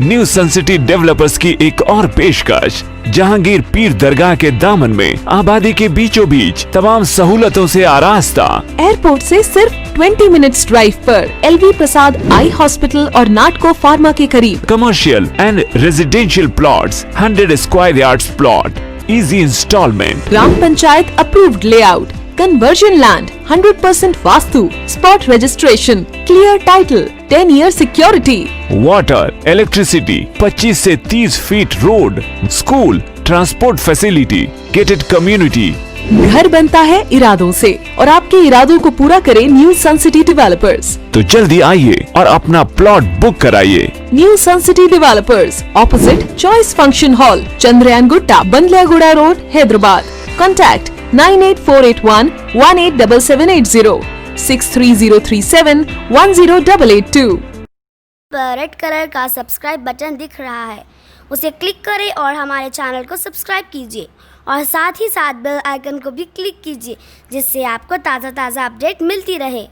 New sun city developers की एक और पेशकश। जहांगीर पीर दरगाह के दामन में आबादी के बीचों बीच तमाम सहूलतों से आरास्ता। एयरपोर्ट से सिर्फ 20 मिनट्स ड्राइव पर LV प्रसाद आई हॉस्पिटल और नाटको फार्मा के करीब। Commercial and residential plots, 100 square yards plot, easy instalment. ग्राम panchayat approved layout, conversion land, 100% vastu, spot registration, clear title, 10 year security. Water, electricity, 25 से 30 feet road, school, transport facility, gated community. घर बनता है इरादों से और आपके इरादों को पूरा करे न्यू सन सिटी डेवलपर्स। तो जल्दी आइए और अपना प्लॉट बुक कराइए। New sun city developers, opposite choice function hall, Chandrayan Gutta, Bandlaguda road, Hyderabad. Contact 9848118780, 63037108882। Red colour का सब्सक्राइब बटन दिख रहा है, उसे क्लिक करें और हमारे चैनल को सब्सक्राइब कीजिए और साथ ही साथ बेल आइकन को भी क्लिक कीजिए, जिससे आपको ताज़ा अपडेट मिलती रहे।